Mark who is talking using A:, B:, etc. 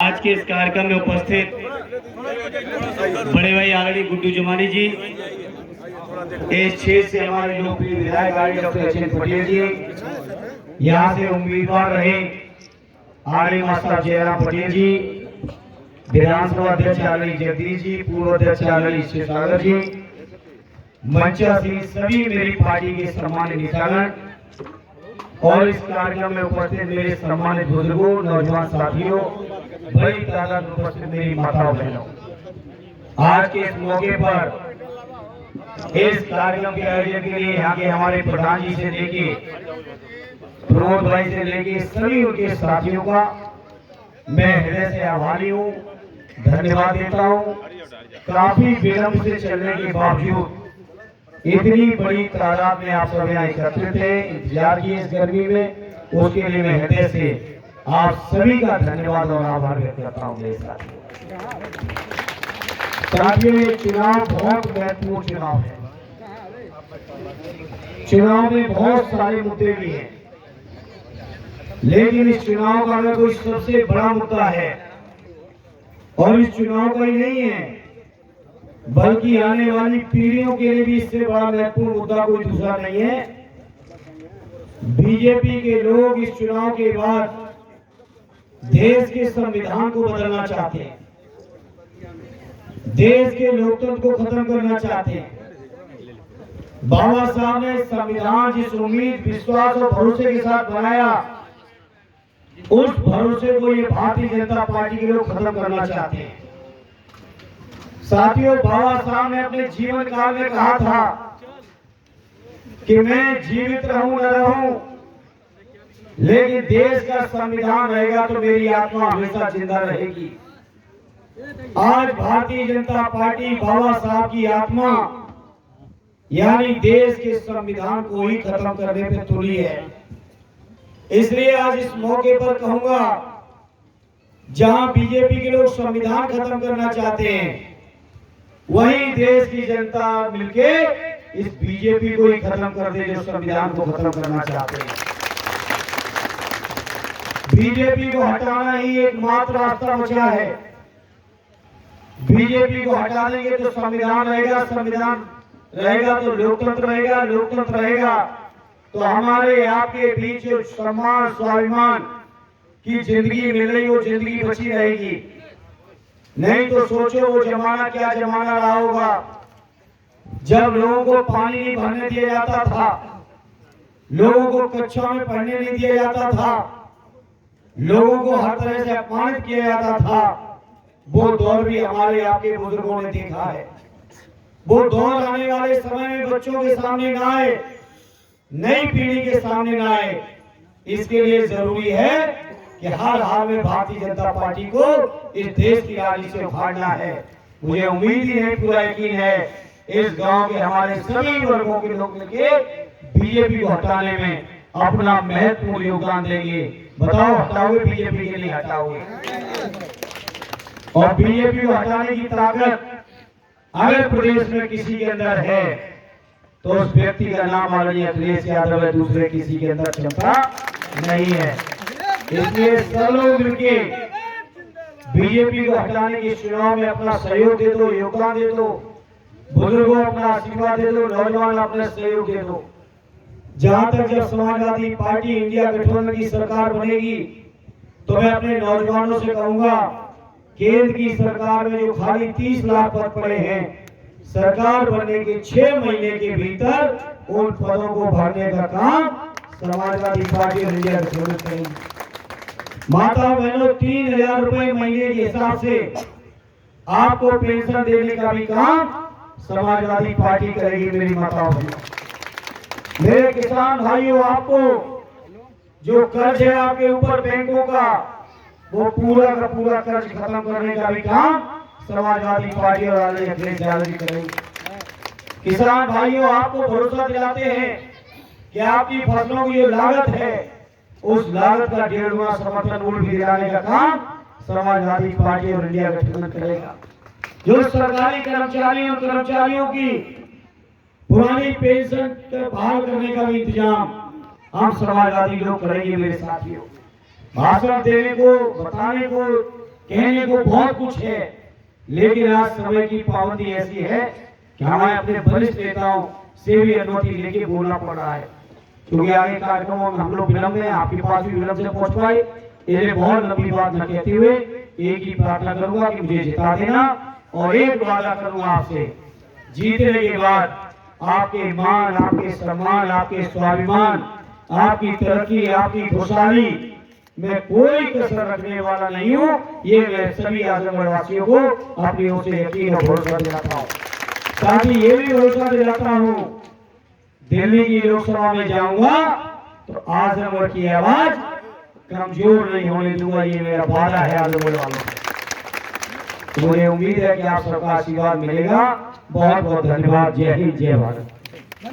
A: आज के इस कार्यक्रम में उपस्थित बड़े भाई आरडी गुड्डू जमानी जी, इस क्षेत्र से हमारे लोकप्रिय विधायक आरडी डॉक्टर अचिंत पटेल जी, यहाँ से उम्मीदवार रहे आरडी मास्टर जयराम पटेल जी, विधानसभा अध्यक्ष आरडी जगदीश जी, पूर्व अध्यक्ष आरडी सागर जी, मंचासीन सभी मेरी पार्टी के सम्मानित नेतागण और इस कार्यक्रम में उपस्थित मेरे सम्मानित बुजुर्गों, नौजवान साथियों, बड़ी तादाद में उपस्थित मेरी माताओं बहनों, आज के इस मौके पर इस कार्यक्रम के आयोजन के लिए यहाँ के हमारे प्रधान जी से लेके प्रमोद भाई से लेके सभी उनके साथियों का मैं हृदय से आभारी हूँ, धन्यवाद देता हूँ। काफी विलंब से चलने के बावजूद इतनी बड़ी तादाद में आप सब यहाँ एकत्रित थे, इंतजार किए इस गर्मी में, उसके लिए मैं हृदय से आप सभी का धन्यवाद और आभार व्यक्त करता हूँ। मेरे साथियों, ये चुनाव बहुत महत्वपूर्ण चुनाव है। चुनाव में बहुत सारे मुद्दे भी हैं, लेकिन इस चुनाव का अगर कोई सबसे बड़ा मुद्दा है, और इस चुनाव का ही नहीं है बल्कि आने वाली पीढ़ियों के लिए भी इससे बड़ा महत्वपूर्ण मुद्दा कोई दूसरा नहीं है। बीजेपी के लोग इस चुनाव के बाद देश के संविधान को बदलना चाहते हैं, देश के लोकतंत्र को खत्म करना चाहते हैं। बाबा साहब ने संविधान जिस उम्मीद, विश्वास और भरोसे के साथ बनाया, उस भरोसे को ये भारतीय जनता पार्टी के लोग खत्म करना चाहते हैं। साथियों, बाबा साहब ने अपने जीवन काल में कहा था कि मैं जीवित रहूं न रहूं, लेकिन देश का संविधान रहेगा तो मेरी आत्मा हमेशा जिंदा रहेगी। आज भारतीय जनता पार्टी बाबा साहब की आत्मा यानी देश के संविधान को ही खत्म करने पे तुली है। इसलिए आज इस मौके पर कहूंगा, जहां बीजेपी के लोग संविधान खत्म करना चाहते हैं, वहीं देश की जनता मिलके इस बीजेपी को ही खत्म कर दे जो संविधान को खत्म करना चाहते हैं। बीजेपी को हटाना ही एकमात्र रास्ता बचा है। बीजेपी को हटा देंगे तो संविधान रहेगा, संविधान रहेगा तो लोकतंत्र रहेगा, लोकतंत्र रहेगा तो हमारे आपके बीच जो सम्मान, स्वाभिमान की जिंदगी मिल रही, वो जिंदगी बची रहेगी। नहीं तो सोचो वो जमाना क्या जमाना रहा होगा, जब लोगों को पानी नहीं भरने दिया जाता था, लोगों को कक्षा में पढ़ने नहीं दिया जाता था, लोगों को हर तरह से अपमानित किया जाता था। वो दौर भी हमारे आपके बुजुर्गों ने देखा है। वो दौर आने वाले समय में बच्चों के सामने न आए, नई पीढ़ी के सामने न आए। इसके लिए जरूरी है कि हर हाल में भारतीय जनता पार्टी को इस देश की राजनीति से उखाड़ना है। मुझे उम्मीद ही नहीं, पूरा यकीन है, इस गांव के हमारे सभी वर्गों के लोग मिलके बीजेपी को हटाने में अपना महत्वपूर्ण योगदान देंगे। बताओ, हटाओगे बीजेपी के लिए? हटाओगे? और बीजेपी को हटाने की ताकत अगर प्रदेश में किसी के अंदर है तो उस व्यक्ति का नाम आदरणीय अखिलेश यादव है, दूसरे किसी के अंदर क्षमता नहीं है। इसलिए सब लोग मिलके बीजेपी को हटाने के चुनाव में अपना सहयोग दे दो, योगदान दे दो। बुजुर्गों अपना आशीर्वाद दे दो, नौजवान अपना सहयोग दे दो। जहां तक जब समाजवादी पार्टी इंडिया गठबंधन की सरकार बनेगी तो मैं अपने नौजवानों से कहूंगा, केंद्र की सरकार में जो खाली 30 लाख पद पड़े हैं, सरकार बनने के 6 महीने के भीतर उन पदों को भरने का काम समाजवादी पार्टी और इंडिया गठबंधन करेगी। माता बहनों, 3000 रुपए महीने के हिसाब से आपको पेंशन देने का भी काम समाजवादी पार्टी करेगी। मेरी माताओं बहनों, मेरे किसान भाइयों, आपको जो कर्ज है आपके ऊपर बैंकों का, वो पूरा का पूरा कर्ज खत्म करने का भी काम समाजवादी पार्टी और आदरणीय अखिलेश यादव जी करेंगे। किसान भाइयों, आपको भरोसा दिलाते हैं कि आपकी फसलों की जो लागत है, उस लागत का 1.5 गुना समर्थन मूल्य भी दिलाने का काम समाजवादी पार्टी और इंडिया गठबंधन करेगा। जो सरकारी कर्मचारियों की पुरानी पेंशन बहाल करने का भी इंतजाम हम समाजवादी लोग करेंगे। मेरे साथियों, भाषण देने को, बताने को कहने को बहुत कुछ है, लेकिन आज समय की पाबंदी ऐसी है कि हमें अपने वरिष्ठ नेताओं से भी अनुमति लेके बोलना पड़ रहा है, क्योंकि आगे कार्यक्रमों में हम लोग विलंब में, आपके पास भी विलंब से पहुंच पाए। इसलिए बहुत लंबी बात न कहते हुए एक ही प्रार्थना करूंगा कि मुझे जिता देना, और एक वादा करूंगा आपसे, जीतने के बाद आपके मान, आपके सम्मान, आपके स्वाभिमान, आपकी तरक्की, आपकी खुशहाली में कोई कसर रखने वाला नहीं हूं। ये मैं सभी आजमगढ़ वासियों को अपनी ओर से यकीन और भरोसा दिलाता हूं। साथ ही ये भी भरोसा दिलाता हूं, दिल्ली की लोकसभा में जाऊंगा तो आजमगढ़ की आवाज कमजोर नहीं होने दूंगा। ये मेरा वादा है आजमगढ़ वालों को। मुझे उम्मीद है कि आप सबका आशीर्वाद मिलेगा। बहुत बहुत धन्यवाद। जय हिंद, जय भारत।